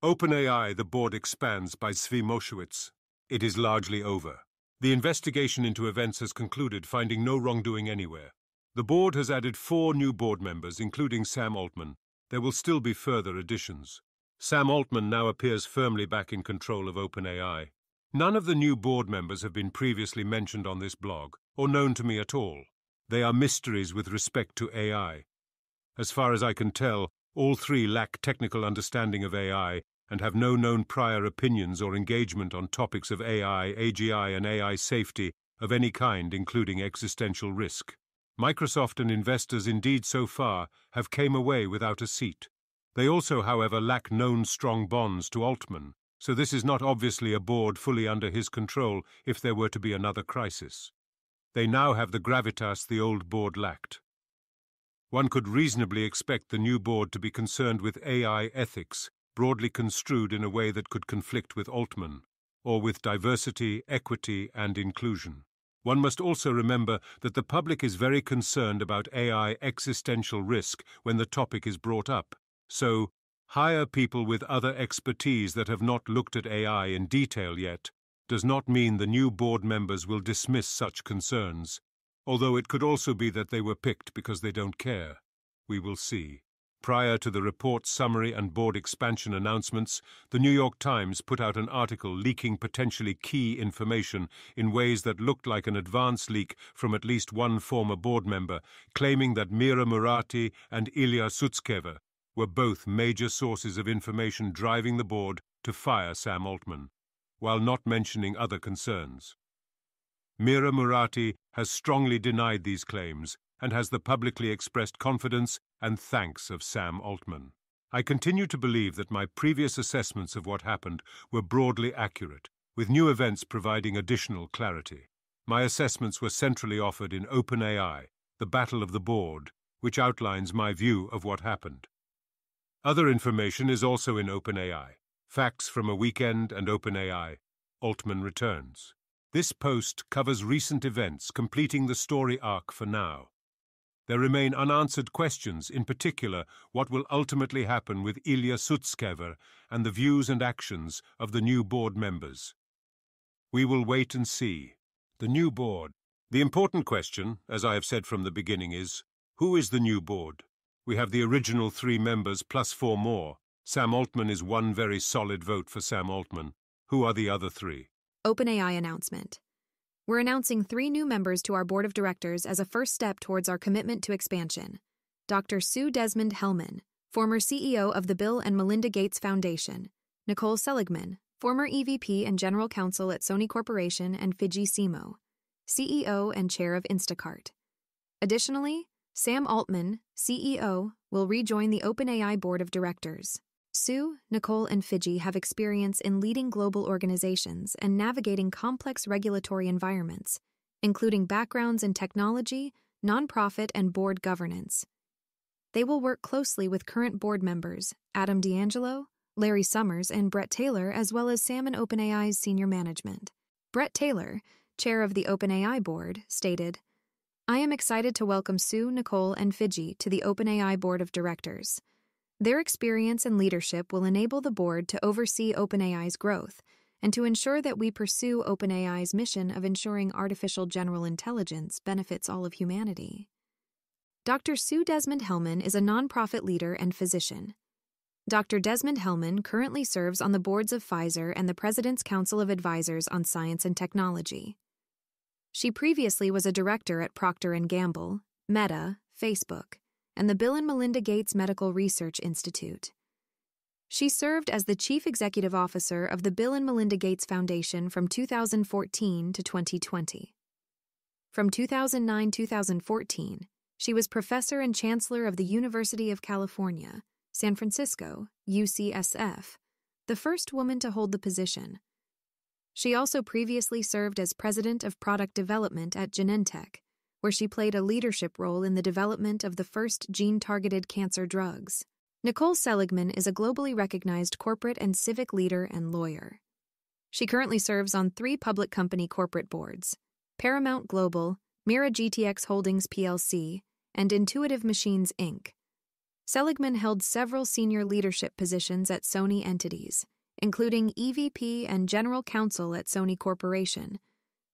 OpenAI, the board expands by Zvi Mowshowitz. It is largely over. The investigation into events has concluded, finding no wrongdoing anywhere. The board has added 4 new board members, including Sam Altman. There will still be further additions. Sam Altman now appears firmly back in control of OpenAI. None of the new board members have been previously mentioned on this blog, or known to me at all. They are mysteries with respect to AI. As far as I can tell, all 3 lack technical understanding of AI and have no known prior opinions or engagement on topics of AI, AGI, and AI safety of any kind, including existential risk. Microsoft and investors indeed so far have came away without a seat. They also, however, lack known strong bonds to Altman, so this is not obviously a board fully under his control if there were to be another crisis. They now have the gravitas the old board lacked. One could reasonably expect the new board to be concerned with AI ethics, broadly construed in a way that could conflict with Altman, or with diversity, equity, and inclusion. One must also remember that the public is very concerned about AI existential risk when the topic is brought up, so hire people with other expertise that have not looked at AI in detail yet does not mean the new board members will dismiss such concerns, although it could also be that they were picked because they don't care. We will see. Prior to the report summary and board expansion announcements, the New York Times put out an article leaking potentially key information in ways that looked like an advance leak from at least one former board member, claiming that Mira Murati and Ilya Sutskever were both major sources of information driving the board to fire Sam Altman, while not mentioning other concerns. Mira Murati has strongly denied these claims and has the publicly expressed confidence and thanks of Sam Altman. I continue to believe that my previous assessments of what happened were broadly accurate, with new events providing additional clarity. My assessments were centrally offered in OpenAI, The Battle of the Board, which outlines my view of what happened. Other information is also in OpenAI. Facts from a Weekend and OpenAI. Altman returns. This post covers recent events, completing the story arc for now. There remain unanswered questions, in particular what will ultimately happen with Ilya Sutskever and the views and actions of the new board members. We will wait and see. The new board. The important question, as I have said from the beginning, is, who is the new board? We have the original 3 members plus 4 more. Sam Altman is one very solid vote for Sam Altman. Who are the other 3? OpenAI announcement. We're announcing 3 new members to our board of directors as a first step towards our commitment to expansion. Dr. Sue Desmond-Hellmann, former CEO of the Bill and Melinda Gates Foundation. Nicole Seligman, former EVP and General Counsel at Sony Corporation and Fiji Simo, CEO and Chair of Instacart. Additionally, Sam Altman, CEO, will rejoin the OpenAI board of directors. Sue, Nicole, and Fiji have experience in leading global organizations and navigating complex regulatory environments, including backgrounds in technology, nonprofit, and board governance. They will work closely with current board members Adam D'Angelo, Larry Summers, and Brett Taylor, as well as Sam and OpenAI's senior management. Brett Taylor, chair of the OpenAI board, stated, "I am excited to welcome Sue, Nicole, and Fiji to the OpenAI board of directors. Their experience and leadership will enable the board to oversee OpenAI's growth and to ensure that we pursue OpenAI's mission of ensuring artificial general intelligence benefits all of humanity." Dr. Sue Desmond-Hellmann is a nonprofit leader and physician. Dr. Desmond-Hellmann currently serves on the boards of Pfizer and the President's Council of Advisors on Science and Technology. She previously was a director at Procter & Gamble, Meta, Facebook, and the Bill and Melinda Gates Medical Research Institute. She served as the Chief Executive Officer of the Bill and Melinda Gates Foundation from 2014 to 2020. From 2009-2014, she was Professor and Chancellor of the University of California, San Francisco, UCSF, the first woman to hold the position. She also previously served as President of Product Development at Genentech, where she played a leadership role in the development of the first gene-targeted cancer drugs. Nicole Seligman is a globally recognized corporate and civic leader and lawyer. She currently serves on 3 public company corporate boards: Paramount Global, Mira GTX Holdings plc, and Intuitive Machines Inc. Seligman held several senior leadership positions at Sony entities, including EVP and General Counsel at Sony Corporation,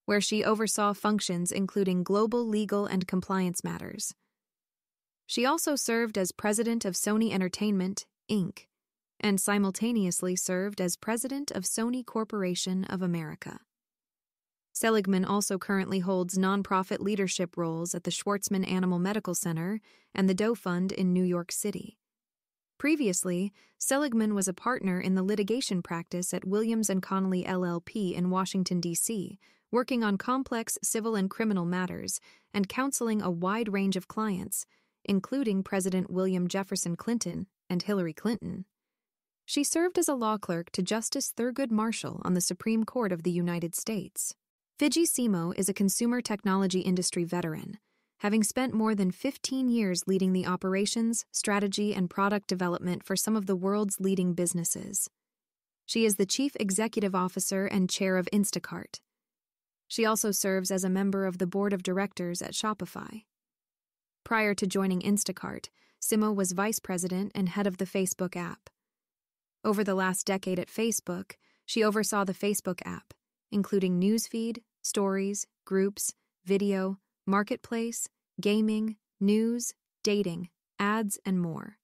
where she oversaw functions including global legal and compliance matters. She also served as president of Sony Entertainment, Inc., and simultaneously served as president of Sony Corporation of America. Seligman also currently holds nonprofit leadership roles at the Schwartzman Animal Medical Center and the Doe Fund in New York City. Previously, Seligman was a partner in the litigation practice at Williams & Connolly LLP in Washington, D.C., working on complex civil and criminal matters and counseling a wide range of clients, including President William Jefferson Clinton and Hillary Clinton. She served as a law clerk to Justice Thurgood Marshall on the Supreme Court of the United States. Fidji Simo is a consumer technology industry veteran, having spent more than 15 years leading the operations, strategy, and product development for some of the world's leading businesses. She is the Chief Executive Officer and Chair of Instacart. She also serves as a member of the Board of Directors at Shopify. Prior to joining Instacart, Simo was Vice President and head of the Facebook app. Over the last decade at Facebook, she oversaw the Facebook app, including Newsfeed, Stories, Groups, Video, Marketplace, Gaming, News, Dating, Ads, and more.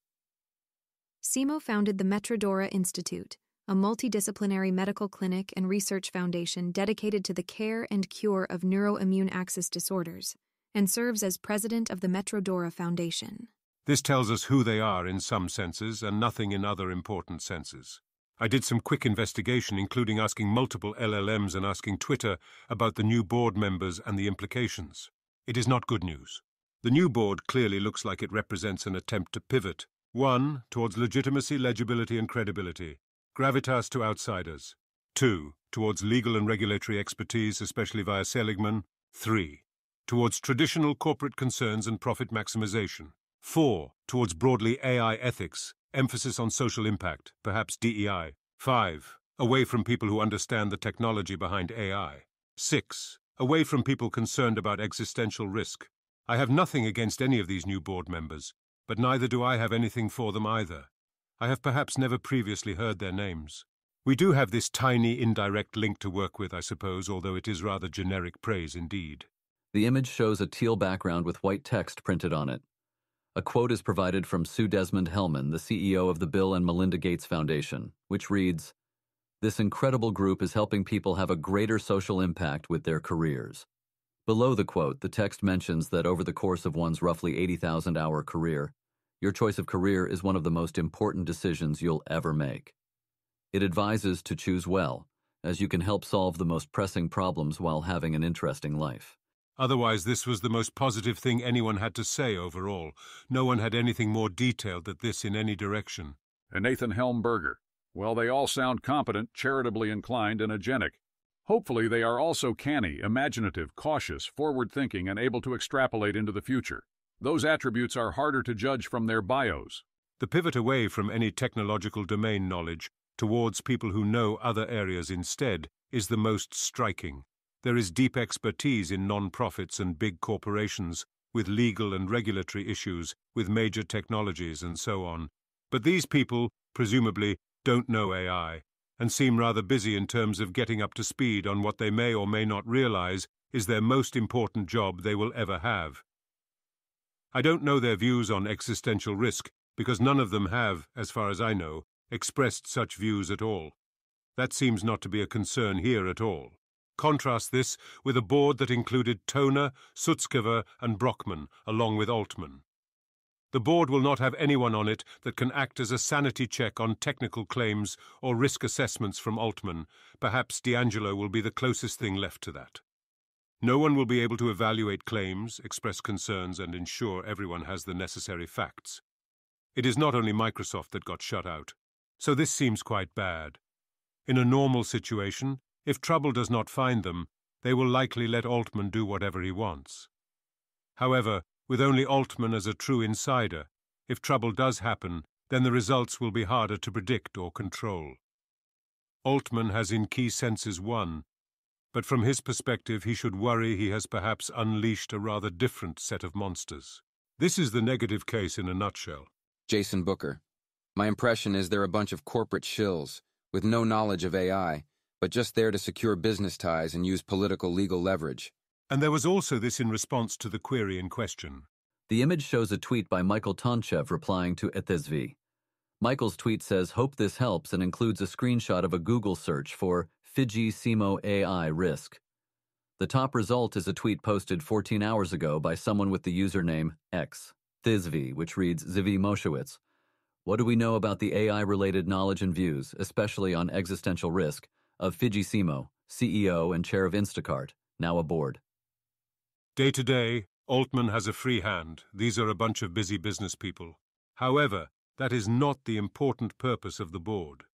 Simo founded the Metrodora Institute, a multidisciplinary medical clinic and research foundation dedicated to the care and cure of neuroimmune axis disorders, and serves as president of the Metrodora Foundation. This tells us who they are in some senses and nothing in other important senses. I did some quick investigation, including asking multiple LLMs and asking Twitter about the new board members and the implications. It is not good news. The new board clearly looks like it represents an attempt to pivot. 1. Towards legitimacy, legibility, and credibility. Gravitas to outsiders. 2. Towards legal and regulatory expertise, especially via Seligman. 3. Towards traditional corporate concerns and profit maximization. 4. Towards broadly AI ethics, emphasis on social impact, perhaps DEI. 5. Away from people who understand the technology behind AI. 6. Away from people concerned about existential risk. I have nothing against any of these new board members, but neither do I have anything for them either. I have perhaps never previously heard their names. We do have this tiny indirect link to work with, I suppose, although it is rather generic praise indeed. The image shows a teal background with white text printed on it. A quote is provided from Sue Desmond-Hellmann, the CEO of the Bill and Melinda Gates Foundation, which reads, "This incredible group is helping people have a greater social impact with their careers." Below the quote, the text mentions that over the course of one's roughly 80,000-hour career, your choice of career is one of the most important decisions you'll ever make. It advises to choose well, as you can help solve the most pressing problems while having an interesting life. Otherwise, this was the most positive thing anyone had to say overall. No one had anything more detailed than this in any direction. And Nathan Helmberger. Well, they all sound competent, charitably inclined, and agenic. Hopefully they are also canny, imaginative, cautious, forward-thinking, and able to extrapolate into the future. Those attributes are harder to judge from their bios. The pivot away from any technological domain knowledge towards people who know other areas instead is the most striking. There is deep expertise in non-profits and big corporations, with legal and regulatory issues, with major technologies and so on. But these people, presumably, don't know AI, and seem rather busy in terms of getting up to speed on what they may or may not realize is their most important job they will ever have. I don't know their views on existential risk, because none of them have, as far as I know, expressed such views at all. That seems not to be a concern here at all. Contrast this with a board that included Toner, Sutskever, and Brockman, along with Altman. The board will not have anyone on it that can act as a sanity check on technical claims or risk assessments from Altman. Perhaps D'Angelo will be the closest thing left to that. No one will be able to evaluate claims, express concerns, and ensure everyone has the necessary facts. It is not only Microsoft that got shut out, so this seems quite bad. In a normal situation, if trouble does not find them, they will likely let Altman do whatever he wants. However, with only Altman as a true insider, if trouble does happen, then the results will be harder to predict or control. Altman has in key senses won, but from his perspective he should worry he has perhaps unleashed a rather different set of monsters. This is the negative case in a nutshell. Jason Booker. My impression is they're a bunch of corporate shills with no knowledge of AI, but just there to secure business ties and use political legal leverage. And there was also this in response to the query in question. The image shows a tweet by Michael Tonchev replying to Zvi. Michael's tweet says, "Hope this helps," and includes a screenshot of a Google search for Fiji Simo AI risk. The top result is a tweet posted 14 hours ago by someone with the username Zvi, which reads, Zvi Mowshowitz. What do we know about the AI-related knowledge and views, especially on existential risk, of Fiji Simo, CEO and chair of Instacart, now aboard? Day to day, Altman has a free hand. These are a bunch of busy business people. However, that is not the important purpose of the board.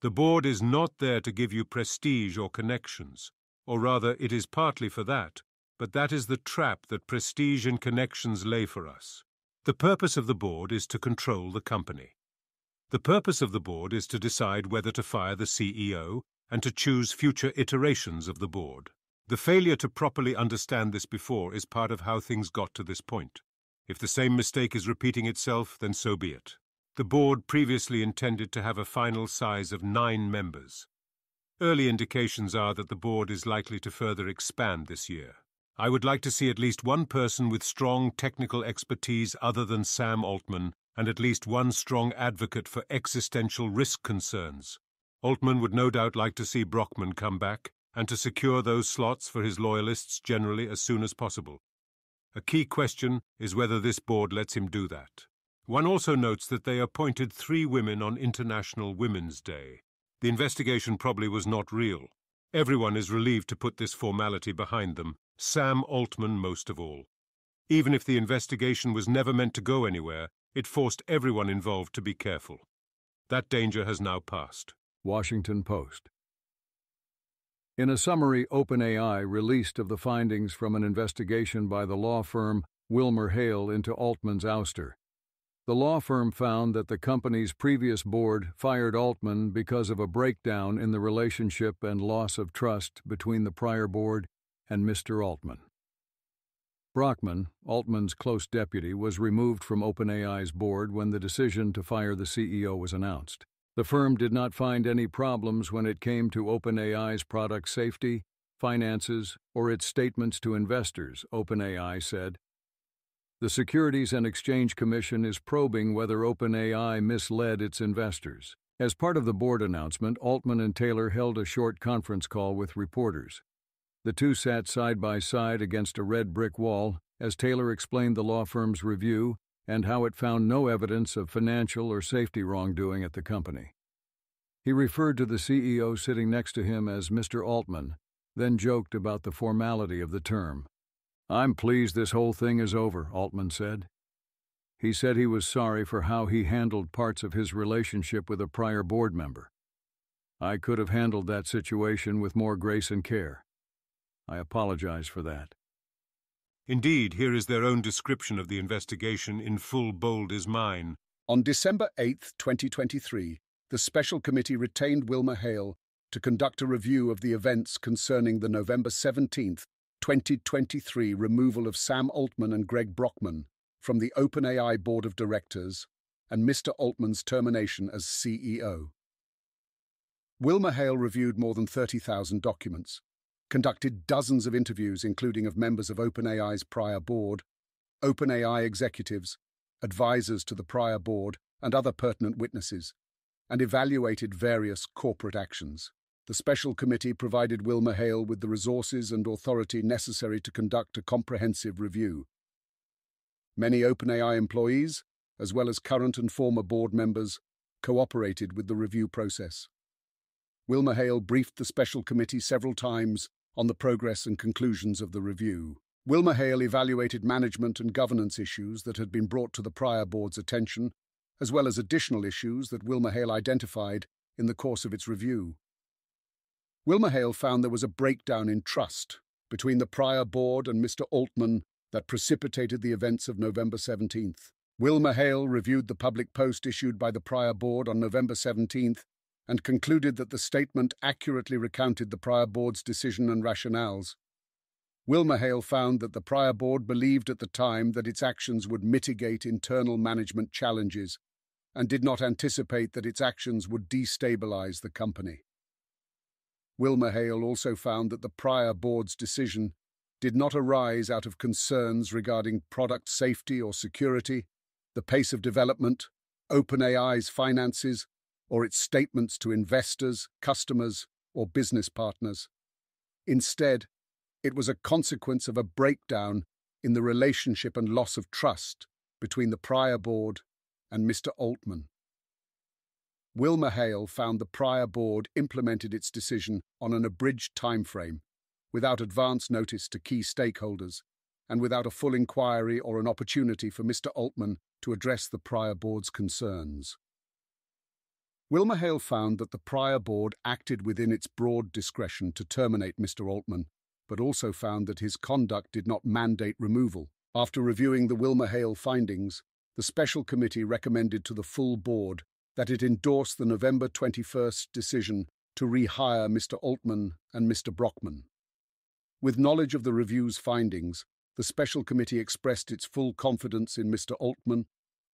The board is not there to give you prestige or connections, or rather it is partly for that, but that is the trap that prestige and connections lay for us. The purpose of the board is to control the company. The purpose of the board is to decide whether to fire the CEO and to choose future iterations of the board. The failure to properly understand this before is part of how things got to this point. If the same mistake is repeating itself, then so be it. The board previously intended to have a final size of 9 members. Early indications are that the board is likely to further expand this year. I would like to see at least one person with strong technical expertise other than Sam Altman, and at least one strong advocate for existential risk concerns. Altman would no doubt like to see Brockman come back, and to secure those slots for his loyalists generally as soon as possible. A key question is whether this board lets him do that. One also notes that they appointed 3 women on International Women's Day. The investigation probably was not real. Everyone is relieved to put this formality behind them, Sam Altman most of all. Even if the investigation was never meant to go anywhere, it forced everyone involved to be careful. That danger has now passed. Washington Post. In a summary OpenAI released of the findings from an investigation by the law firm Wilmer Hale into Altman's ouster, the law firm found that the company's previous board fired Altman because of a breakdown in the relationship and loss of trust between the prior board and Mr. Altman. Brockman, Altman's close deputy, was removed from OpenAI's board when the decision to fire the CEO was announced. The firm did not find any problems when it came to OpenAI's product safety, finances, or its statements to investors, OpenAI said. The Securities and Exchange Commission is probing whether OpenAI misled its investors. As part of the board announcement, Altman and Taylor held a short conference call with reporters. The two sat side by side against a red brick wall as Taylor explained the law firm's review and how it found no evidence of financial or safety wrongdoing at the company. He referred to the CEO sitting next to him as Mr. Altman, then joked about the formality of the term. "I'm pleased this whole thing is over," Altman said. He said he was sorry for how he handled parts of his relationship with a prior board member. "I could have handled that situation with more grace and care. I apologize for that." Indeed, here is their own description of the investigation in full bold is mine. On December 8, 2023, the Special Committee retained Wilmer Hale to conduct a review of the events concerning the November 17, 2023 removal of Sam Altman and Greg Brockman from the OpenAI Board of Directors and Mr. Altman's termination as CEO. Wilmer Hale reviewed more than 30,000 documents, conducted dozens of interviews including of members of OpenAI's prior board, OpenAI executives, advisors to the prior board, and other pertinent witnesses, and evaluated various corporate actions. The Special Committee provided Wilmer Hale with the resources and authority necessary to conduct a comprehensive review. Many OpenAI employees, as well as current and former board members, cooperated with the review process. Wilmer Hale briefed the Special Committee several times on the progress and conclusions of the review. Wilmer Hale evaluated management and governance issues that had been brought to the prior board's attention, as well as additional issues that Wilmer Hale identified in the course of its review. Wilmer Hale found there was a breakdown in trust between the prior board and Mr. Altman that precipitated the events of November 17th. Wilmer Hale reviewed the public post issued by the prior board on November 17th and concluded that the statement accurately recounted the prior board's decision and rationales. WilmerHale found that the prior board believed at the time that its actions would mitigate internal management challenges and did not anticipate that its actions would destabilize the company. WilmerHale also found that the prior board's decision did not arise out of concerns regarding product safety or security, the pace of development, OpenAI's finances, or its statements to investors, customers, or business partners. Instead, it was a consequence of a breakdown in the relationship and loss of trust between the prior board and Mr. Altman. WilmerHale found the prior board implemented its decision on an abridged timeframe, without advance notice to key stakeholders, and without a full inquiry or an opportunity for Mr. Altman to address the prior board's concerns. WilmerHale found that the prior board acted within its broad discretion to terminate Mr. Altman, but also found that his conduct did not mandate removal. After reviewing the WilmerHale findings, the special committee recommended to the full board that it endorse the November 21st decision to rehire Mr. Altman and Mr. Brockman. With knowledge of the review's findings, the special committee expressed its full confidence in Mr. Altman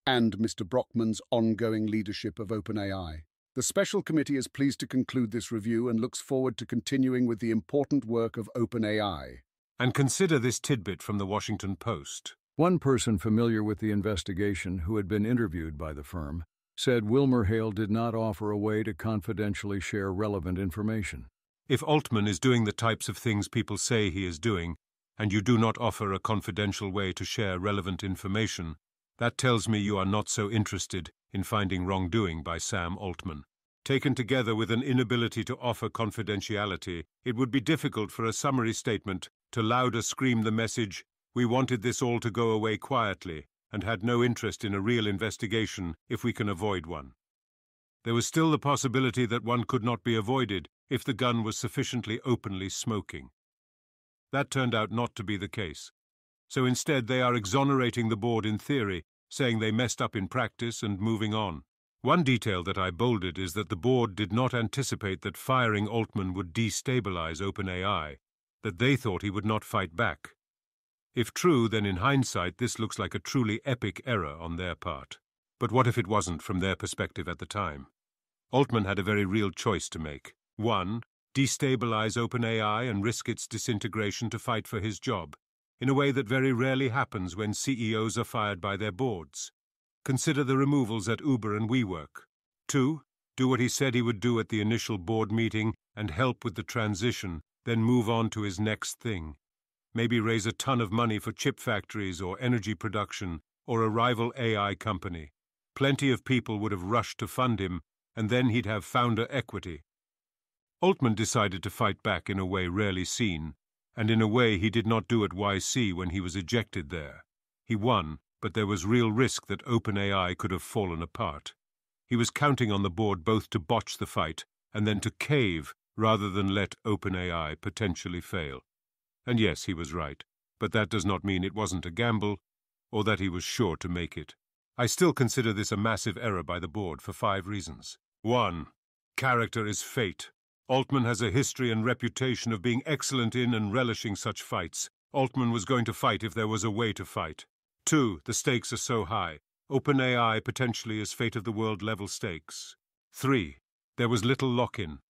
and Mr. Brockman's ongoing leadership of OpenAI. The special committee is pleased to conclude this review and looks forward to continuing with the important work of OpenAI. And consider this tidbit from the Washington Post. One person familiar with the investigation who had been interviewed by the firm said WilmerHale did not offer a way to confidentially share relevant information. If Altman is doing the types of things people say he is doing, and you do not offer a confidential way to share relevant information, that tells me you are not so interested in finding wrongdoing by Sam Altman. Taken together with an inability to offer confidentiality, it would be difficult for a summary statement to louder scream the message, "We wanted this all to go away quietly and had no interest in a real investigation if we can avoid one." There was still the possibility that one could not be avoided if the gun was sufficiently openly smoking. That turned out not to be the case. So instead they are exonerating the board in theory, saying they messed up in practice and moving on. One detail that I bolded is that the board did not anticipate that firing Altman would destabilize OpenAI, that they thought he would not fight back. If true, then in hindsight this looks like a truly epic error on their part. But what if it wasn't from their perspective at the time? Altman had a very real choice to make. 1. Destabilize OpenAI and risk its disintegration to fight for his job, in a way that very rarely happens when CEOs are fired by their boards. Consider the removals at Uber and WeWork. 2. Do what he said he would do at the initial board meeting and help with the transition, then move on to his next thing. Maybe raise a ton of money for chip factories or energy production or a rival AI company. Plenty of people would have rushed to fund him, and then he'd have founder equity. Altman decided to fight back in a way rarely seen, and in a way he did not do at YC when he was ejected there. He won, but there was real risk that OpenAI could have fallen apart. He was counting on the board both to botch the fight and then to cave rather than let OpenAI potentially fail. And yes, he was right, but that does not mean it wasn't a gamble or that he was sure to make it. I still consider this a massive error by the board for 5 reasons. 1. Character is fate. Altman has a history and reputation of being excellent in and relishing such fights. Altman was going to fight if there was a way to fight. 2. The stakes are so high. OpenAI potentially is fate of the world level stakes. 3. There was little lock-in.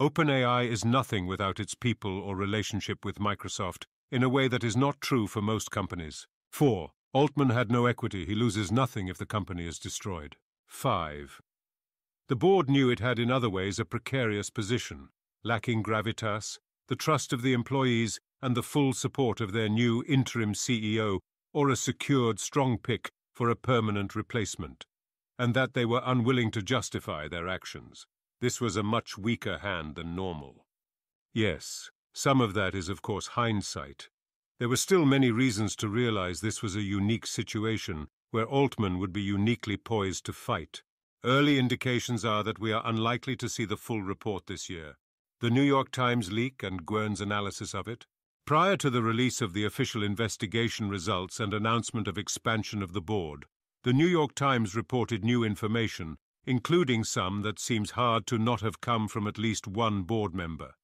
OpenAI is nothing without its people or relationship with Microsoft, in a way that is not true for most companies. 4. Altman had no equity. He loses nothing if the company is destroyed. 5. The board knew it had in other ways a precarious position, lacking gravitas, the trust of the employees, and the full support of their new interim CEO, or a secured strong pick for a permanent replacement, and that they were unwilling to justify their actions. This was a much weaker hand than normal. Yes, some of that is of course hindsight. There were still many reasons to realize this was a unique situation where Altman would be uniquely poised to fight. Early indications are that we are unlikely to see the full report this year. The New York Times leak and Gwern's analysis of it. Prior to the release of the official investigation results and announcement of expansion of the board, the New York Times reported new information, including some that seems hard to not have come from at least one board member.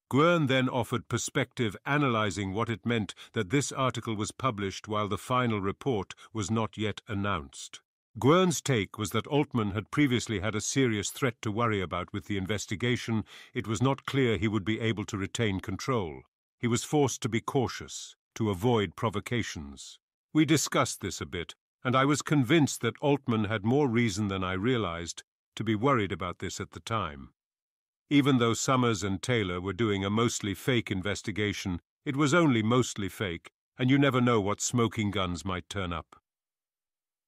Gwern then offered perspective, analyzing what it meant that this article was published while the final report was not yet announced. Gwern's take was that Altman had previously had a serious threat to worry about with the investigation. It was not clear he would be able to retain control. He was forced to be cautious, to avoid provocations. We discussed this a bit, and I was convinced that Altman had more reason than I realized to be worried about this at the time. Even though Summers and Taylor were doing a mostly fake investigation, it was only mostly fake, and you never know what smoking guns might turn up.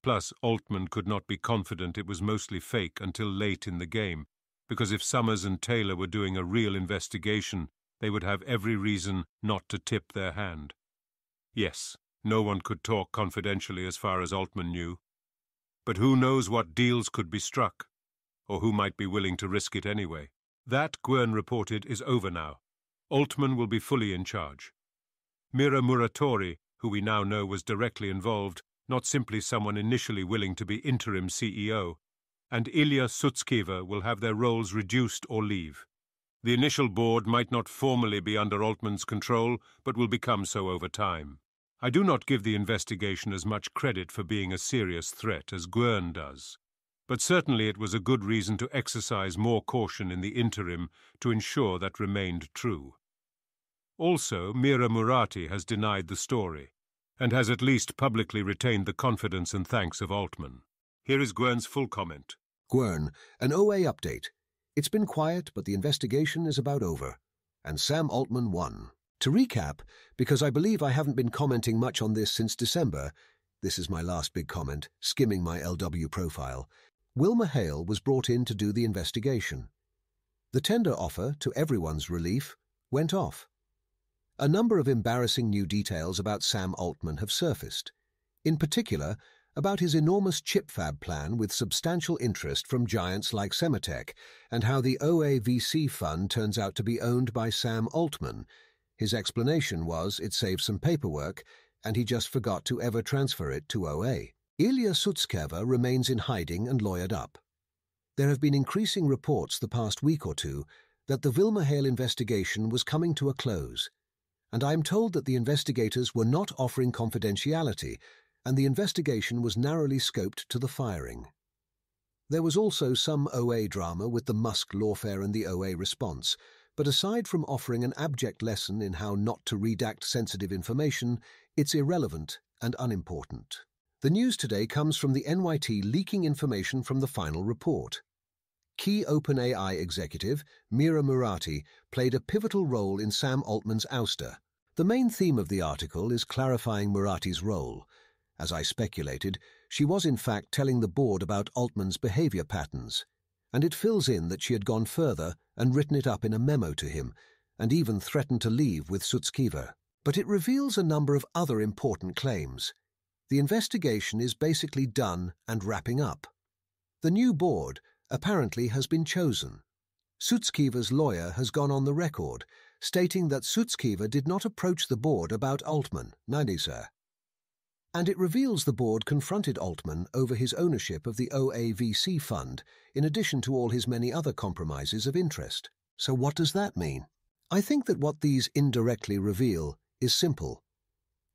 Plus, Altman could not be confident it was mostly fake until late in the game, because if Summers and Taylor were doing a real investigation, they would have every reason not to tip their hand. Yes, no one could talk confidentially as far as Altman knew. But who knows what deals could be struck, or who might be willing to risk it anyway. That, Gwern reported, is over now. Altman will be fully in charge. Mira Muratori, who we now know was directly involved, not simply someone initially willing to be interim CEO, and Ilya Sutskever will have their roles reduced or leave. The initial board might not formally be under Altman's control, but will become so over time. I do not give the investigation as much credit for being a serious threat as Gwern does. But certainly it was a good reason to exercise more caution in the interim to ensure that remained true. Also, Mira Murati has denied the story, and has at least publicly retained the confidence and thanks of Altman. Here is Gwern's full comment. Gwern, an OA update. It's been quiet, but the investigation is about over. And Sam Altman won. To recap, because I believe I haven't been commenting much on this since December, this is my last big comment, skimming my LW profile, Wilmer Hale was brought in to do the investigation. The tender offer, to everyone's relief, went off. A number of embarrassing new details about Sam Altman have surfaced, in particular about his enormous chip fab plan with substantial interest from giants like Sematech, and how the OAVC fund turns out to be owned by Sam Altman. His explanation was it saved some paperwork, and he just forgot to ever transfer it to OA. Ilya Sutskever remains in hiding and lawyered up. There have been increasing reports the past week or two that the Wilmer Hale investigation was coming to a close, and I am told that the investigators were not offering confidentiality, and the investigation was narrowly scoped to the firing. There was also some OA drama with the Musk lawfare and the OA response, but aside from offering an abject lesson in how not to redact sensitive information, it's irrelevant and unimportant. The news today comes from the NYT leaking information from the final report. Key OpenAI executive, Mira Murati, played a pivotal role in Sam Altman's ouster. The main theme of the article is clarifying Murati's role. As I speculated, she was in fact telling the board about Altman's behavior patterns, and it fills in that she had gone further and written it up in a memo to him, and even threatened to leave with Sutskever. But it reveals a number of other important claims. The investigation is basically done and wrapping up. The new board apparently has been chosen. Sutskever's lawyer has gone on the record, stating that Sutskever did not approach the board about Altman, neither, sir. And it reveals the board confronted Altman over his ownership of the OAVC fund, in addition to all his many other compromises of interest. So what does that mean? I think that what these indirectly reveal is simple.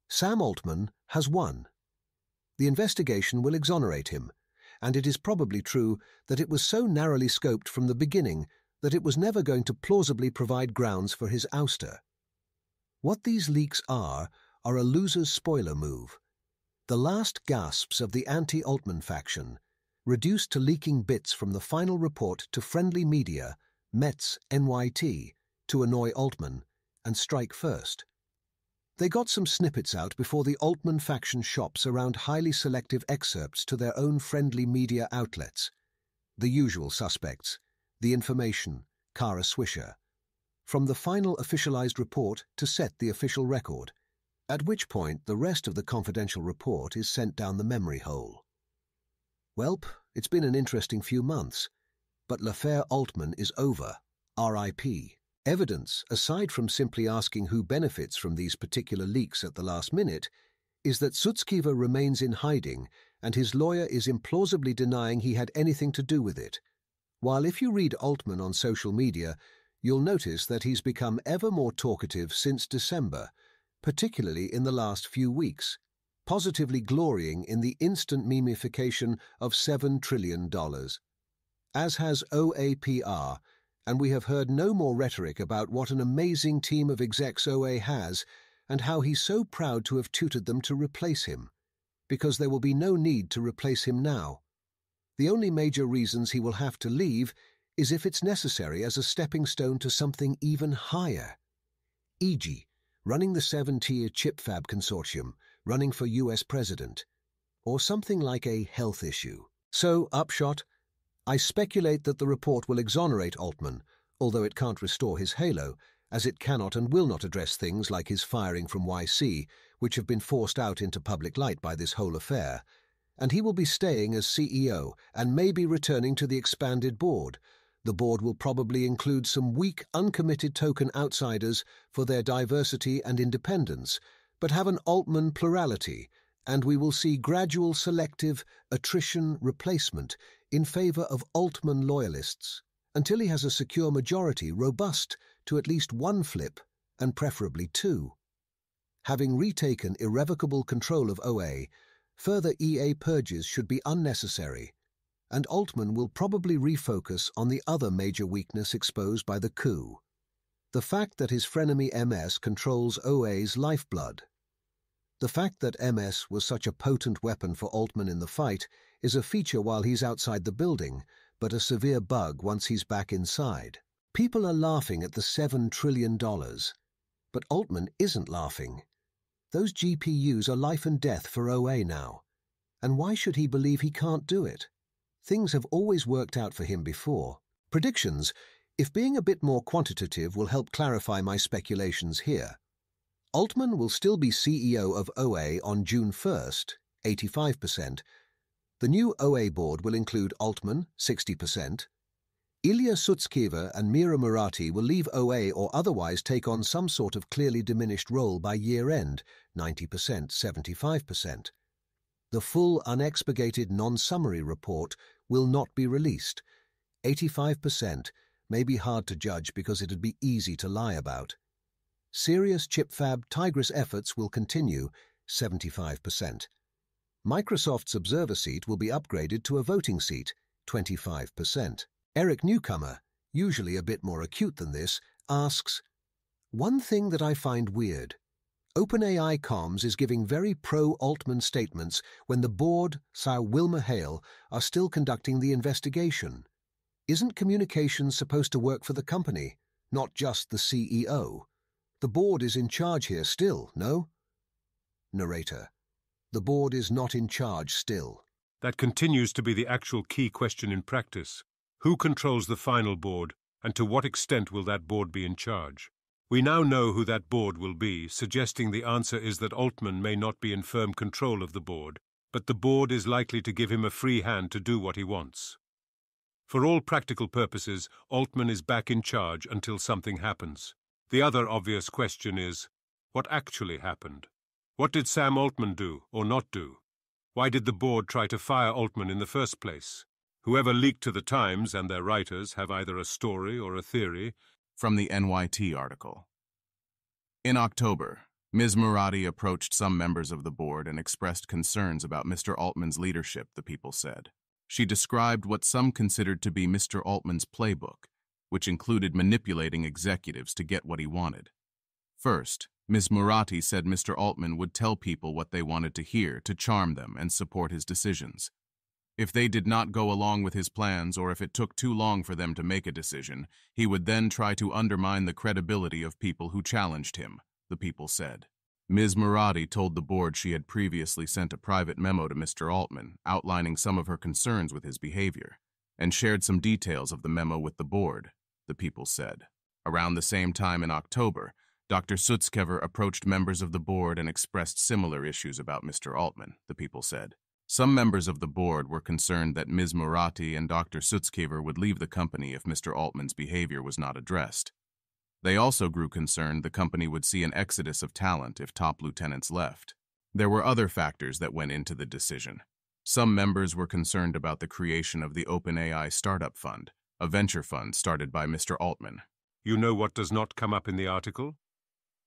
Sam Altman has won. The investigation will exonerate him, and it is probably true that it was so narrowly scoped from the beginning that it was never going to plausibly provide grounds for his ouster. What these leaks are a loser's spoiler move. The last gasps of the anti-Altman faction, reduced to leaking bits from the final report to friendly media, Mets NYT, to annoy Altman and strike first. They got some snippets out before the Altman faction shops around highly selective excerpts to their own friendly media outlets. The usual suspects, The Information, Kara Swisher. From the final officialized report to set the official record, at which point the rest of the confidential report is sent down the memory hole. Welp, it's been an interesting few months, but l'affaire Altman is over. R.I.P. Evidence, aside from simply asking who benefits from these particular leaks at the last minute, is that Sutskever remains in hiding and his lawyer is implausibly denying he had anything to do with it. While if you read Altman on social media, you'll notice that he's become ever more talkative since December, particularly in the last few weeks, positively glorying in the instant memification of $7 trillion. As has OAPR, and we have heard no more rhetoric about what an amazing team of execs OA has and how he's so proud to have tutored them to replace him, because there will be no need to replace him now. The only major reasons he will have to leave is if it's necessary as a stepping stone to something even higher, e.g., running the 7-tier chip fab consortium, running for US president, or something like a health issue. So, upshot, I speculate that the report will exonerate Altman, although it can't restore his halo, as it cannot and will not address things like his firing from YC, which have been forced out into public light by this whole affair, and he will be staying as CEO and may be returning to the expanded board. The board will probably include some weak, uncommitted token outsiders for their diversity and independence, but have an Altman plurality, and we will see gradual selective attrition replacement in favor of Altman loyalists, until he has a secure majority robust to at least one flip, and preferably two. Having retaken irrevocable control of OA, further EA purges should be unnecessary, and Altman will probably refocus on the other major weakness exposed by the coup, the fact that his frenemy MS controls OA's lifeblood. The fact that MS was such a potent weapon for Altman in the fight is a feature while he's outside the building, but a severe bug once he's back inside. People are laughing at the $7 trillion, but Altman isn't laughing. Those GPUs are life and death for OA now, and why should he believe he can't do it? Things have always worked out for him before. Predictions, if being a bit more quantitative will help clarify my speculations here. Altman will still be CEO of OA on June 1st, 85%. The new OA board will include Altman, 60%. Ilya Sutskever and Mira Murati will leave OA or otherwise take on some sort of clearly diminished role by year-end, 90%, 75%. The full unexpurgated non-summary report will not be released. 85% may be hard to judge because it'd be easy to lie about. Serious chip fab Tigris efforts will continue, 75%. Microsoft's observer seat will be upgraded to a voting seat, 25%. Eric Newcomer, usually a bit more acute than this, asks, "One thing that I find weird. OpenAI Comms is giving very pro-Altman statements when the board, Sir Wilmer Hale, are still conducting the investigation. Isn't communications supposed to work for the company, not just the CEO? The board is in charge here still, no?" Narrator: The board is not in charge still. That continues to be the actual key question in practice. Who controls the final board, and to what extent will that board be in charge? We now know who that board will be, suggesting the answer is that Altman may not be in firm control of the board, but the board is likely to give him a free hand to do what he wants. For all practical purposes, Altman is back in charge until something happens. The other obvious question is, what actually happened? What did Sam Altman do or not do? Why did the board try to fire Altman in the first place? Whoever leaked to the Times and their writers have either a story or a theory. From the NYT article. In October, Ms. Murati approached some members of the board and expressed concerns about Mr. Altman's leadership, the people said. She described what some considered to be Mr. Altman's playbook, which included manipulating executives to get what he wanted. First, Ms. Murati said Mr. Altman would tell people what they wanted to hear to charm them and support his decisions. If they did not go along with his plans, or if it took too long for them to make a decision, he would then try to undermine the credibility of people who challenged him, the people said. Ms. Murati told the board she had previously sent a private memo to Mr. Altman outlining some of her concerns with his behavior, and shared some details of the memo with the board, the people said. Around the same time in October, Dr. Sutskever approached members of the board and expressed similar issues about Mr. Altman, the people said. Some members of the board were concerned that Ms. Murati and Dr. Sutskever would leave the company if Mr. Altman's behavior was not addressed. They also grew concerned the company would see an exodus of talent if top lieutenants left. There were other factors that went into the decision. Some members were concerned about the creation of the OpenAI Startup Fund, a venture fund started by Mr. Altman. You know what does not come up in the article?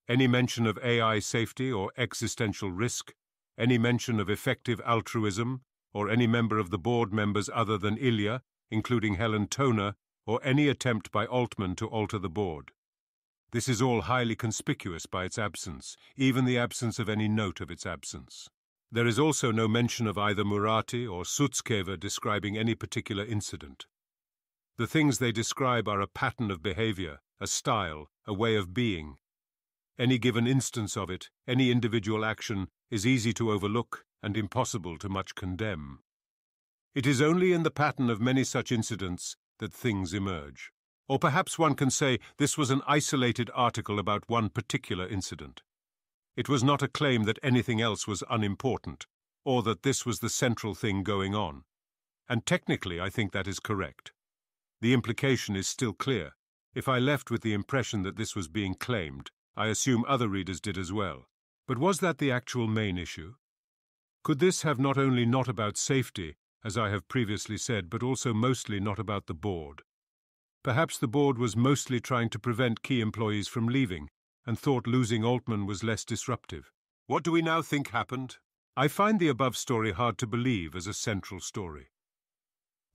Any mention of AI safety or existential risk, any mention of effective altruism, or any member of the board members other than Ilya, including Helen Toner, or any attempt by Altman to alter the board. This is all highly conspicuous by its absence, even the absence of any note of its absence. There is also no mention of either Murati or Sutskever describing any particular incident. The things they describe are a pattern of behavior, a style, a way of being. Any given instance of it, any individual action, is easy to overlook and impossible to much condemn. It is only in the pattern of many such incidents that things emerge. Or perhaps one can say this was an isolated article about one particular incident. It was not a claim that anything else was unimportant, or that this was the central thing going on. And technically, I think that is correct. The implication is still clear. If I left with the impression that this was being claimed, I assume other readers did as well. But was that the actual main issue? Could this have not only not about safety, as I have previously said, but also mostly not about the board? Perhaps the board was mostly trying to prevent key employees from leaving, and thought losing Altman was less disruptive. What do we now think happened? I find the above story hard to believe as a central story.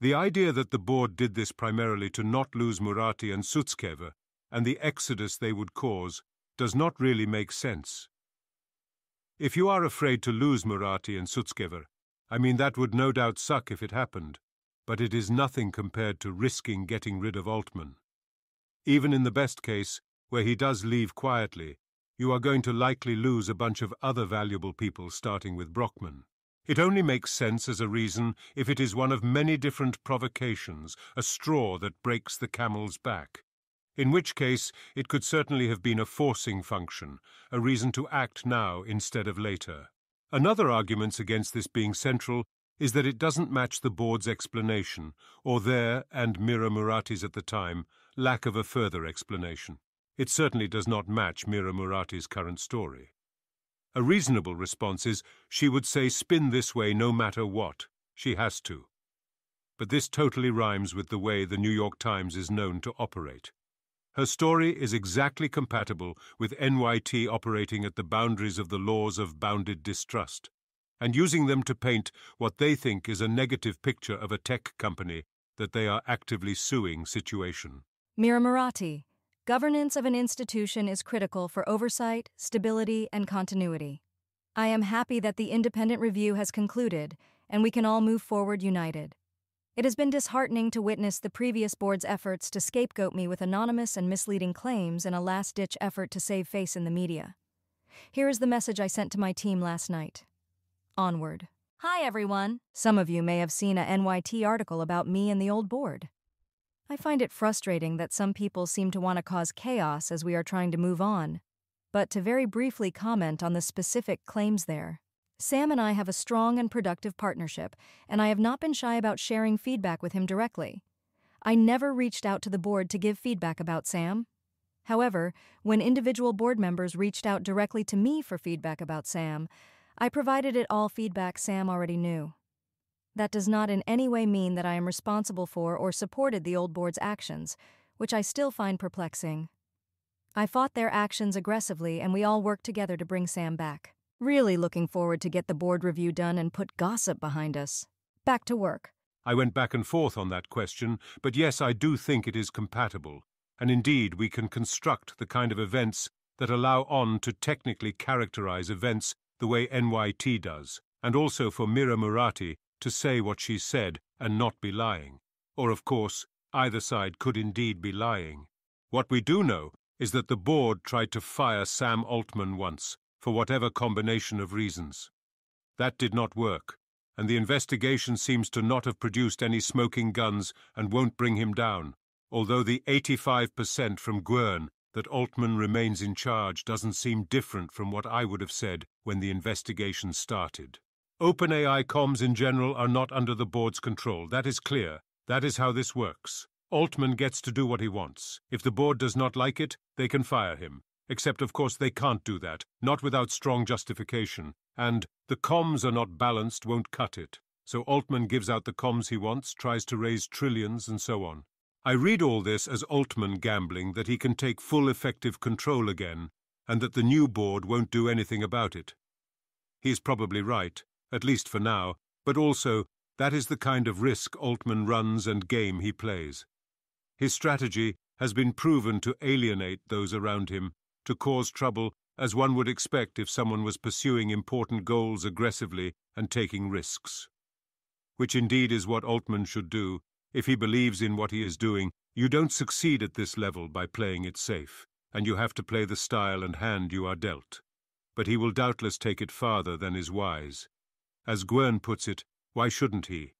The idea that the board did this primarily to not lose Murati and Sutskever, and the exodus they would cause, does not really make sense. If you are afraid to lose Murati and Sutskever, I mean that would no doubt suck if it happened, but it is nothing compared to risking getting rid of Altman. Even in the best case, where he does leave quietly, you are going to likely lose a bunch of other valuable people starting with Brockman. It only makes sense as a reason if it is one of many different provocations, a straw that breaks the camel's back. In which case, it could certainly have been a forcing function, a reason to act now instead of later. Another argument against this being central is that it doesn't match the board's explanation, or their, and Mira Murati's at the time, lack of a further explanation. It certainly does not match Mira Murati's current story. A reasonable response is, she would say spin this way no matter what. She has to. But this totally rhymes with the way the New York Times is known to operate. Her story is exactly compatible with NYT operating at the boundaries of the laws of bounded distrust, and using them to paint what they think is a negative picture of a tech company that they are actively suing situation. Mira Murati. Governance of an institution is critical for oversight, stability, and continuity. I am happy that the independent review has concluded, and we can all move forward united. It has been disheartening to witness the previous board's efforts to scapegoat me with anonymous and misleading claims in a last-ditch effort to save face in the media. Here is the message I sent to my team last night. Onward. Hi, everyone. Some of you may have seen a NYT article about me and the old board. I find it frustrating that some people seem to want to cause chaos as we are trying to move on. But to very briefly comment on the specific claims there. Sam and I have a strong and productive partnership, and I have not been shy about sharing feedback with him directly. I never reached out to the board to give feedback about Sam. However, when individual board members reached out directly to me for feedback about Sam, I provided it all feedback Sam already knew. That does not in any way mean that I am responsible for or supported the old board's actions, which I still find perplexing. I fought their actions aggressively, and we all worked together to bring Sam back. Really looking forward to get the board review done and put gossip behind us. Back to work. I went back and forth on that question, but yes, I do think it is compatible, and indeed we can construct the kind of events that allow On to technically characterize events the way NYT does, and also for Mira Murati to say what she said and not be lying. Or, of course, either side could indeed be lying. What we do know is that the board tried to fire Sam Altman once, for whatever combination of reasons. That did not work, and the investigation seems to not have produced any smoking guns and won't bring him down, although the 85% from Gwern that Altman remains in charge doesn't seem different from what I would have said when the investigation started. OpenAI comms in general are not under the board's control. That is clear. That is how this works. Altman gets to do what he wants. If the board does not like it, they can fire him. Except, of course, they can't do that, not without strong justification. And the comms are not balanced won't cut it. So Altman gives out the comms he wants, tries to raise trillions, and so on. I read all this as Altman gambling that he can take full effective control again, and that the new board won't do anything about it. He's probably right, at least for now, but also that is the kind of risk Altman runs and game he plays. His strategy has been proven to alienate those around him, to cause trouble, as one would expect if someone was pursuing important goals aggressively and taking risks. Which indeed is what Altman should do. If he believes in what he is doing, you don't succeed at this level by playing it safe, and you have to play the style and hand you are dealt. But he will doubtless take it farther than is wise. As Gwern puts it, why shouldn't he?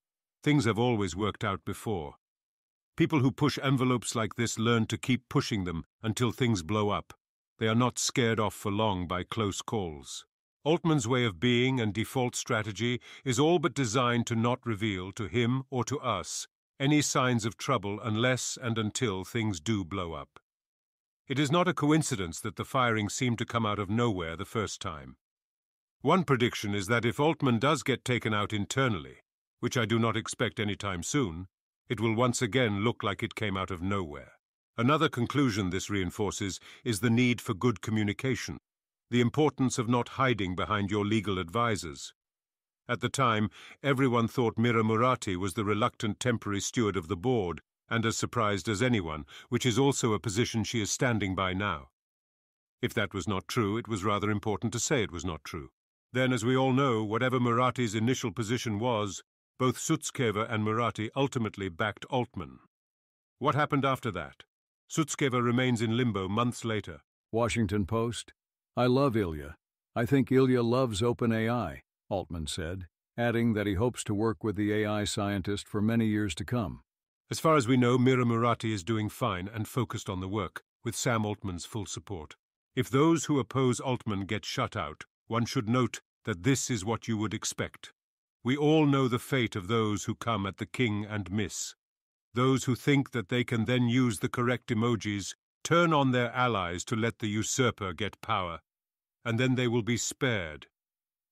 Things have always worked out before. People who push envelopes like this learn to keep pushing them until things blow up. They are not scared off for long by close calls. Altman's way of being and default strategy is all but designed to not reveal to him or to us any signs of trouble unless and until things do blow up. It is not a coincidence that the firing seemed to come out of nowhere the first time. One prediction is that if Altman does get taken out internally, which I do not expect anytime soon, it will once again look like it came out of nowhere. Another conclusion this reinforces is the need for good communication, the importance of not hiding behind your legal advisors. At the time, everyone thought Mira Murati was the reluctant temporary steward of the board, and as surprised as anyone, which is also a position she is standing by now. If that was not true, it was rather important to say it was not true. Then, as we all know, whatever Murati's initial position was, both Sutskever and Murati ultimately backed Altman. What happened after that? Sutskever remains in limbo months later. Washington Post. I love Ilya. I think Ilya loves OpenAI, Altman said, adding that he hopes to work with the AI scientist for many years to come. As far as we know, Mira Murati is doing fine and focused on the work, with Sam Altman's full support. If those who oppose Altman get shut out, one should note that this is what you would expect. We all know the fate of those who come at the king and miss. Those who think that they can then use the correct emojis, turn on their allies to let the usurper get power, and then they will be spared.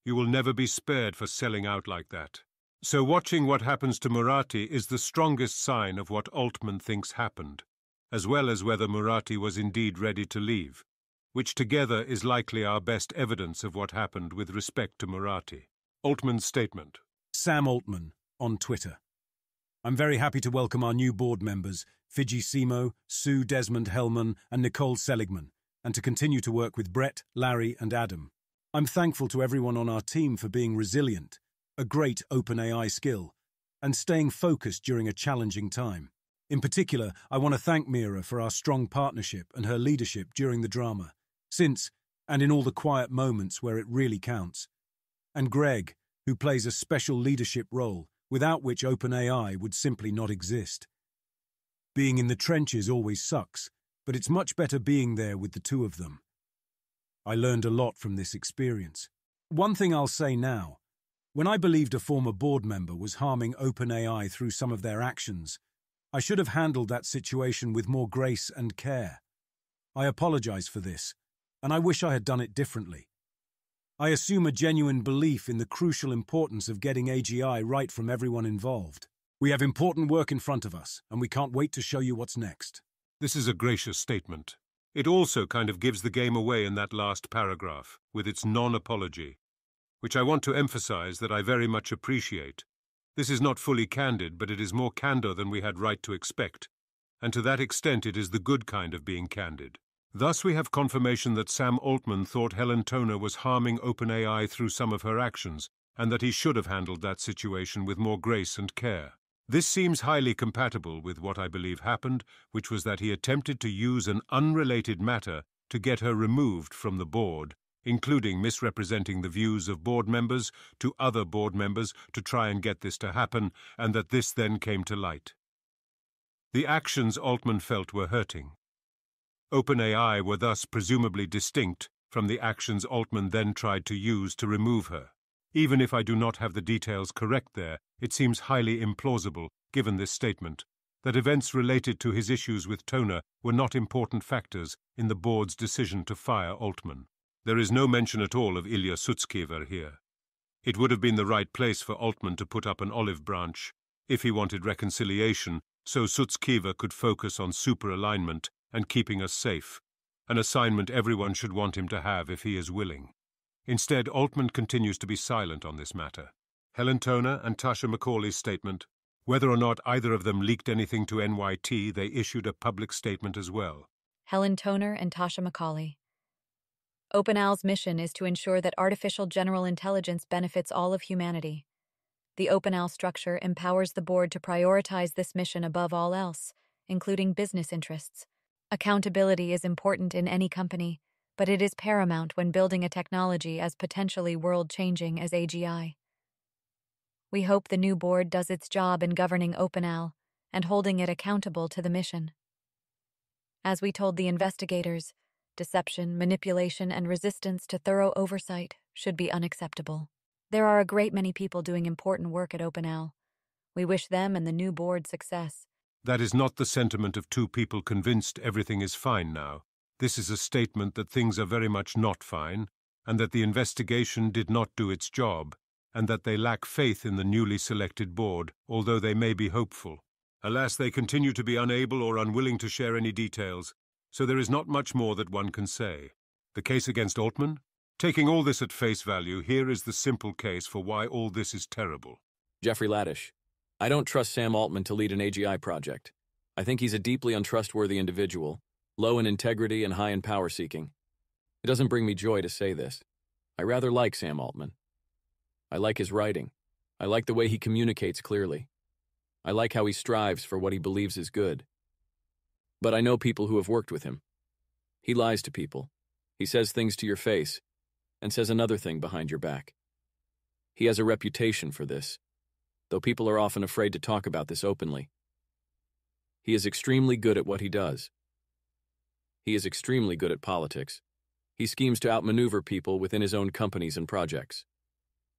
You will never be spared for selling out like that. So watching what happens to Murati is the strongest sign of what Altman thinks happened, as well as whether Murati was indeed ready to leave, which together is likely our best evidence of what happened with respect to Murati. Altman's statement. Sam Altman, on Twitter. I'm very happy to welcome our new board members, Fidji Simo, Sue Desmond-Hellman, and Nicole Seligman, and to continue to work with Brett, Larry, and Adam. I'm thankful to everyone on our team for being resilient, a great OpenAI skill, and staying focused during a challenging time. In particular, I want to thank Mira for our strong partnership and her leadership during the drama, since, and in all the quiet moments where it really counts. And Greg, who plays a special leadership role, without which OpenAI would simply not exist. Being in the trenches always sucks, but it's much better being there with the two of them. I learned a lot from this experience. One thing I'll say now, when I believed a former board member was harming OpenAI through some of their actions, I should have handled that situation with more grace and care. I apologize for this, and I wish I had done it differently. I assume a genuine belief in the crucial importance of getting AGI right from everyone involved. We have important work in front of us, and we can't wait to show you what's next. This is a gracious statement. It also kind of gives the game away in that last paragraph, with its non-apology, which I want to emphasize that I very much appreciate. This is not fully candid, but it is more candor than we had right to expect, and to that extent it is the good kind of being candid. Thus we have confirmation that Sam Altman thought Helen Toner was harming OpenAI through some of her actions, and that he should have handled that situation with more grace and care. This seems highly compatible with what I believe happened, which was that he attempted to use an unrelated matter to get her removed from the board, including misrepresenting the views of board members to other board members to try and get this to happen, and that this then came to light. The actions Altman felt were hurting. OpenAI were thus presumably distinct from the actions Altman then tried to use to remove her. Even if I do not have the details correct there, it seems highly implausible, given this statement, that events related to his issues with Toner were not important factors in the board's decision to fire Altman. There is no mention at all of Ilya Sutskever here. It would have been the right place for Altman to put up an olive branch, if he wanted reconciliation, so Sutzkever could focus on super-alignment and keeping us safe, an assignment everyone should want him to have if he is willing. Instead, Altman continues to be silent on this matter. Helen Toner and Tasha Macaulay's statement. Whether or not either of them leaked anything to NYT, they issued a public statement as well. Helen Toner and Tasha Macaulay. OpenAI's mission is to ensure that artificial general intelligence benefits all of humanity. The OpenAI structure empowers the board to prioritize this mission above all else, including business interests. Accountability is important in any company, but it is paramount when building a technology as potentially world-changing as AGI. We hope the new board does its job in governing OpenAI and holding it accountable to the mission. As we told the investigators, deception, manipulation, and resistance to thorough oversight should be unacceptable. There are a great many people doing important work at OpenAI. We wish them and the new board success. That is not the sentiment of two people convinced everything is fine now. This is a statement that things are very much not fine, and that the investigation did not do its job, and that they lack faith in the newly selected board, although they may be hopeful. Alas, they continue to be unable or unwilling to share any details, so there is not much more that one can say. The case against Altman? Taking all this at face value, here is the simple case for why all this is terrible. Jeffrey Laddish. I don't trust Sam Altman to lead an AGI project. I think he's a deeply untrustworthy individual, low in integrity and high in power-seeking. It doesn't bring me joy to say this. I rather like Sam Altman. I like his writing. I like the way he communicates clearly. I like how he strives for what he believes is good. But I know people who have worked with him. He lies to people. He says things to your face and says another thing behind your back. He has a reputation for this, though people are often afraid to talk about this openly. He is extremely good at what he does. He is extremely good at politics. He schemes to outmaneuver people within his own companies and projects.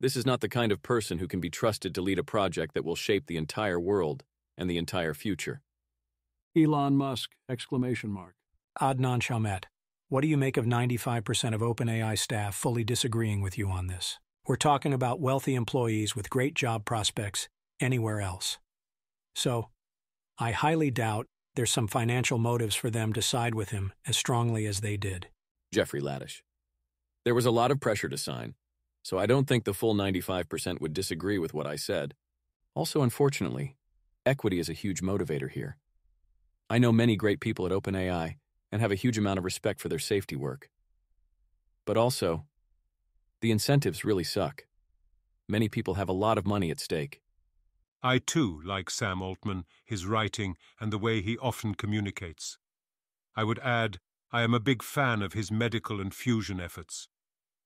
This is not the kind of person who can be trusted to lead a project that will shape the entire world and the entire future. Elon Musk, ! Adnan Shalmet, what do you make of 95% of OpenAI staff fully disagreeing with you on this? We're talking about wealthy employees with great job prospects anywhere else. So, I highly doubt there's some financial motives for them to side with him as strongly as they did. Jeffrey Laddish. There was a lot of pressure to sign, so I don't think the full 95% would disagree with what I said. Also, unfortunately, equity is a huge motivator here. I know many great people at OpenAI and have a huge amount of respect for their safety work. But also, the incentives really suck. Many people have a lot of money at stake. I too like Sam Altman, his writing, and the way he often communicates. I would add, I am a big fan of his medical and fusion efforts.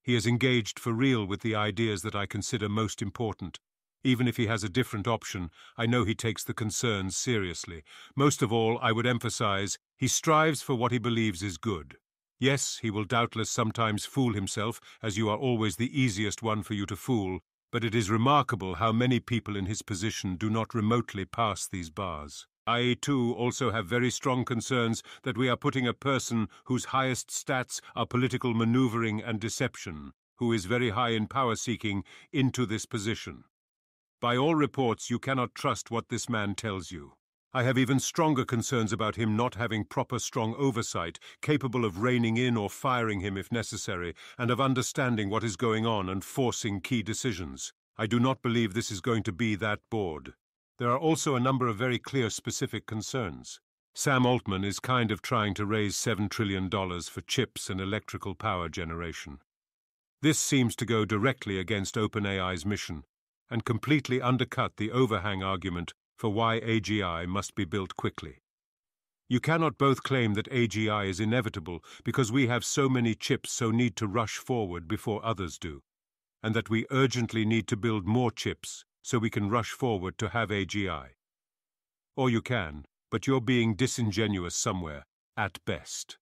He is engaged for real with the ideas that I consider most important. Even if he has a different option, I know he takes the concerns seriously. Most of all, I would emphasize, he strives for what he believes is good. Yes, he will doubtless sometimes fool himself, as you are always the easiest one for you to fool, but it is remarkable how many people in his position do not remotely pass these bars. I, too, also have very strong concerns that we are putting a person whose highest stats are political maneuvering and deception, who is very high in power-seeking, into this position. By all reports, you cannot trust what this man tells you. I have even stronger concerns about him not having proper strong oversight, capable of reining in or firing him if necessary, and of understanding what is going on and forcing key decisions. I do not believe this is going to be that board. There are also a number of very clear specific concerns. Sam Altman is kind of trying to raise $7 trillion for chips and electrical power generation. This seems to go directly against OpenAI's mission and completely undercut the overhang argument for why AGI must be built quickly. You cannot both claim that AGI is inevitable because we have so many chips so need to rush forward before others do, and that we urgently need to build more chips so we can rush forward to have AGI. Or you can, but you're being disingenuous somewhere, at best.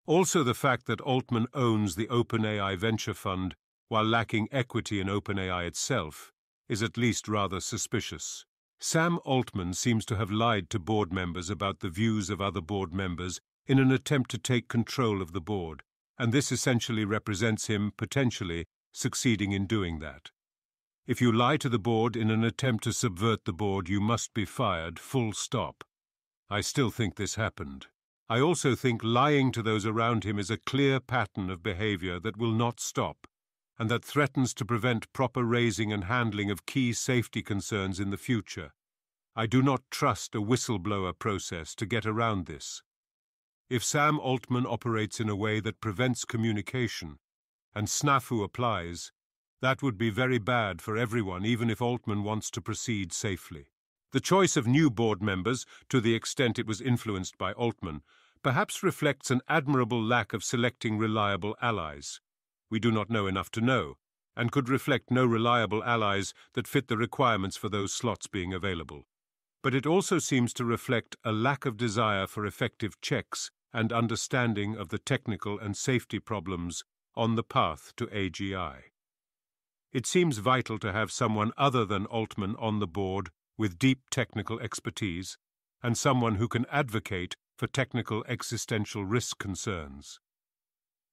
Also, the fact that Altman owns the OpenAI venture fund while lacking equity in OpenAI itself is at least rather suspicious. Sam Altman seems to have lied to board members about the views of other board members in an attempt to take control of the board, and this essentially represents him, potentially, succeeding in doing that. If you lie to the board in an attempt to subvert the board, you must be fired, full stop. I still think this happened. I also think lying to those around him is a clear pattern of behavior that will not stop, and that threatens to prevent proper raising and handling of key safety concerns in the future. I do not trust a whistleblower process to get around this. If Sam Altman operates in a way that prevents communication, and snafu applies, that would be very bad for everyone, even if Altman wants to proceed safely. The choice of new board members, to the extent it was influenced by Altman, perhaps reflects an admirable lack of selecting reliable allies. We do not know enough to know, and could reflect no reliable allies that fit the requirements for those slots being available. But it also seems to reflect a lack of desire for effective checks and understanding of the technical and safety problems on the path to AGI. It seems vital to have someone other than Altman on the board with deep technical expertise, and someone who can advocate for technical existential risk concerns.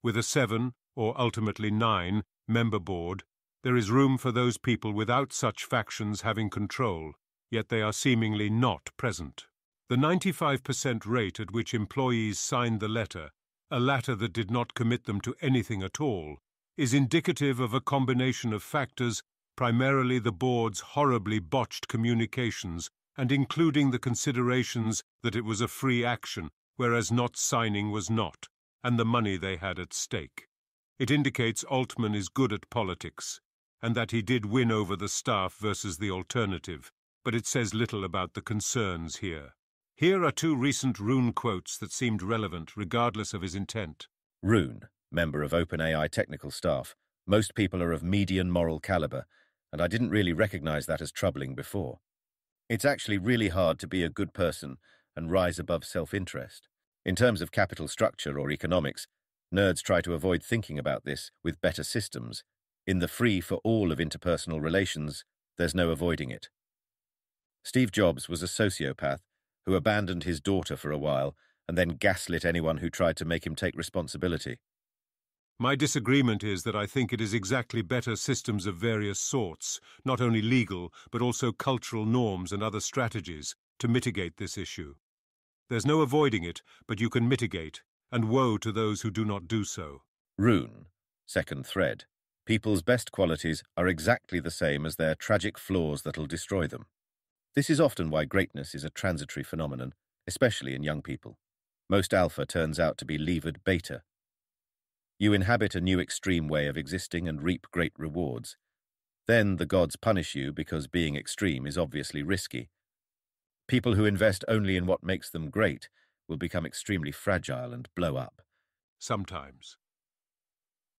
With a 7, or ultimately 9-member board, there is room for those people without such factions having control, yet they are seemingly not present. The 95% rate at which employees signed the letter, a latter that did not commit them to anything at all, is indicative of a combination of factors, primarily the board's horribly botched communications, and including the considerations that it was a free action, whereas not signing was not, and the money they had at stake. It indicates Altman is good at politics, and that he did win over the staff versus the alternative, but it says little about the concerns here. Here are 2 recent Rune quotes that seemed relevant, regardless of his intent. Rune, member of OpenAI technical staff. Most people are of median moral caliber, and I didn't really recognize that as troubling before. It's actually really hard to be a good person and rise above self-interest. In terms of capital structure or economics, nerds try to avoid thinking about this with better systems. In the free-for-all of interpersonal relations, there's no avoiding it. Steve Jobs was a sociopath who abandoned his daughter for a while and then gaslit anyone who tried to make him take responsibility. My disagreement is that I think it is exactly better systems of various sorts, not only legal, but also cultural norms and other strategies, to mitigate this issue. There's no avoiding it, but you can mitigate, and woe to those who do not do so. Rune, second thread. People's best qualities are exactly the same as their tragic flaws that'll destroy them. This is often why greatness is a transitory phenomenon, especially in young people. Most alpha turns out to be levered beta. You inhabit a new extreme way of existing and reap great rewards. Then the gods punish you because being extreme is obviously risky. People who invest only in what makes them great will become extremely fragile and blow up. Sometimes.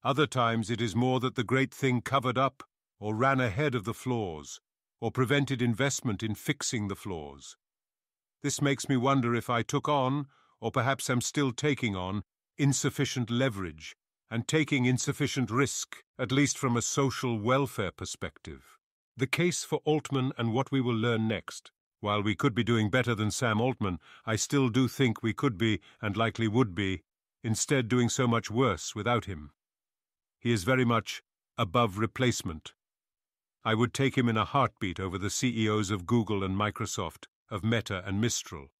Other times it is more that the great thing covered up or ran ahead of the flaws, or prevented investment in fixing the flaws. This makes me wonder if I took on, or perhaps am still taking on, insufficient leverage, and taking insufficient risk, at least from a social welfare perspective. The case for Altman and what we will learn next. While we could be doing better than Sam Altman, I still do think we could be, and likely would be, instead doing so much worse without him. He is very much above replacement. I would take him in a heartbeat over the CEOs of Google and Microsoft, of Meta and Mistral.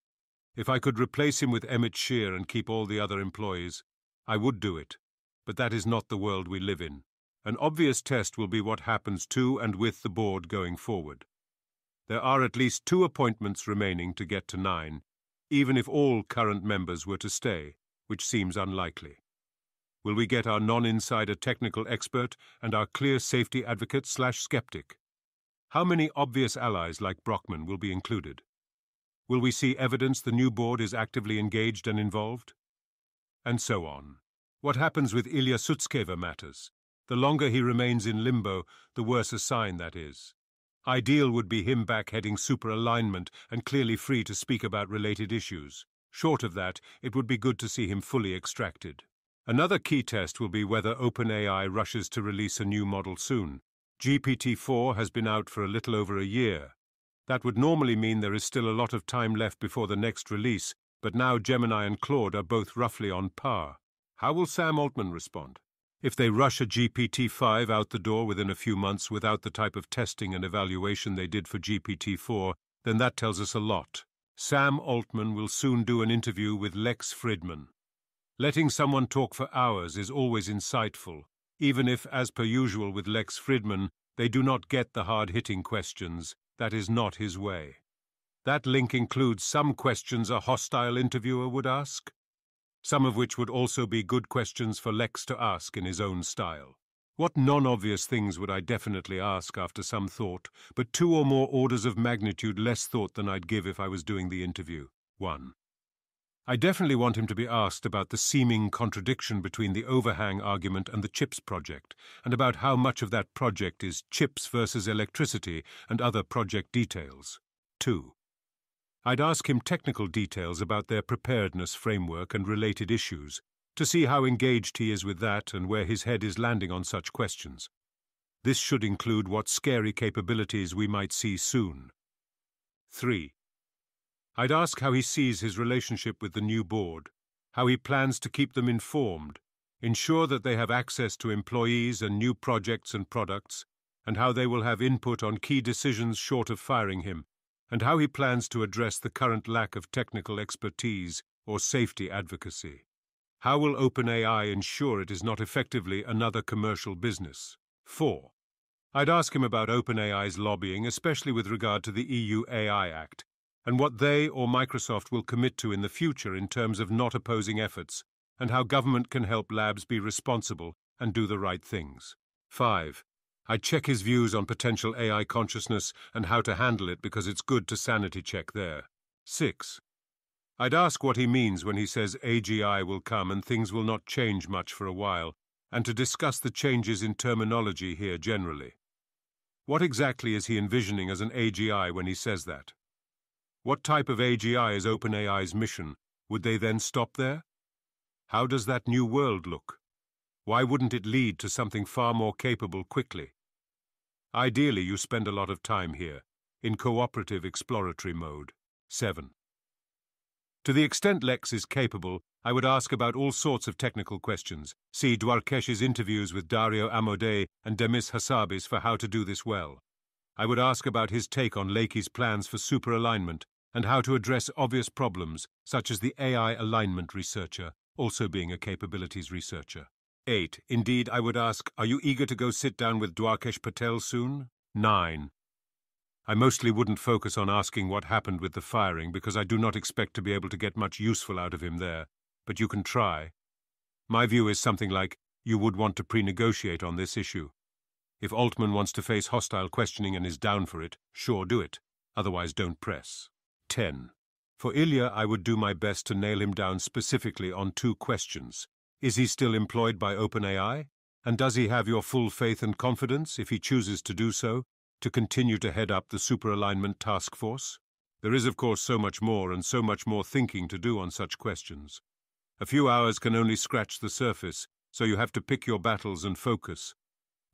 If I could replace him with Emmett Shear and keep all the other employees, I would do it. But that is not the world we live in. An obvious test will be what happens to and with the board going forward. There are at least 2 appointments remaining to get to 9, even if all current members were to stay, which seems unlikely. Will we get our non-insider technical expert and our clear safety advocate/skeptic? How many obvious allies like Brockman will be included? Will we see evidence the new board is actively engaged and involved? And so on. What happens with Ilya Sutskever matters. The longer he remains in limbo, the worse a sign that is. Ideal would be him back heading super-alignment and clearly free to speak about related issues. Short of that, it would be good to see him fully extracted. Another key test will be whether OpenAI rushes to release a new model soon. GPT-4 has been out for a little over a year. That would normally mean there is still a lot of time left before the next release, but now Gemini and Claude are both roughly on par. How will Sam Altman respond? If they rush a GPT-5 out the door within a few months without the type of testing and evaluation they did for GPT-4, then that tells us a lot. Sam Altman will soon do an interview with Lex Fridman. Letting someone talk for hours is always insightful, even if, as per usual with Lex Fridman, they do not get the hard-hitting questions. That is not his way. That link includes some questions a hostile interviewer would ask, some of which would also be good questions for Lex to ask in his own style. What non-obvious things would I definitely ask after some thought, but 2 or more orders of magnitude less thought than I'd give if I was doing the interview? 1. I definitely want him to be asked about the seeming contradiction between the overhang argument and the CHIPS project, and about how much of that project is chips versus electricity and other project details. 2. I'd ask him technical details about their preparedness framework and related issues, to see how engaged he is with that and where his head is landing on such questions. This should include what scary capabilities we might see soon. 3. I'd ask how he sees his relationship with the new board, how he plans to keep them informed, ensure that they have access to employees and new projects and products, and how they will have input on key decisions short of firing him, and how he plans to address the current lack of technical expertise or safety advocacy. How will OpenAI ensure it is not effectively another commercial business? 4. I'd ask him about OpenAI's lobbying, especially with regard to the EU AI Act, and what they or Microsoft will commit to in the future in terms of not opposing efforts, and how government can help labs be responsible and do the right things. 5. I'd check his views on potential AI consciousness and how to handle it because it's good to sanity check there. 6. I'd ask what he means when he says AGI will come and things will not change much for a while, and to discuss the changes in terminology here generally. What exactly is he envisioning as an AGI when he says that? What type of AGI is OpenAI's mission? Would they then stop there? How does that new world look? Why wouldn't it lead to something far more capable quickly? Ideally, you spend a lot of time here, in cooperative exploratory mode. 7. To the extent Lex is capable, I would ask about all sorts of technical questions. See Dwarkesh's interviews with Dario Amodei and Demis Hassabis for how to do this well. I would ask about his take on Lakey's plans for superalignment and how to address obvious problems, such as the AI alignment researcher, also being a capabilities researcher. 8. Indeed, I would ask, are you eager to go sit down with Dwarkesh Patel soon? 9. I mostly wouldn't focus on asking what happened with the firing because I do not expect to be able to get much useful out of him there, but you can try. My view is something like, you would want to pre-negotiate on this issue. If Altman wants to face hostile questioning and is down for it, sure, do it. Otherwise, don't press. 10. For Ilya, I would do my best to nail him down specifically on 2 questions. Is he still employed by OpenAI? And does he have your full faith and confidence, if he chooses to do so, to continue to head up the superalignment task force? There is, of course, so much more and so much more thinking to do on such questions. A few hours can only scratch the surface, so you have to pick your battles and focus.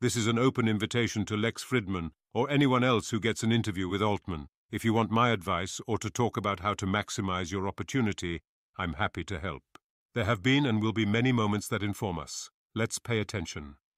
This is an open invitation to Lex Fridman or anyone else who gets an interview with Altman. If you want my advice or to talk about how to maximize your opportunity, I'm happy to help. There have been and will be many moments that inform us. Let's pay attention.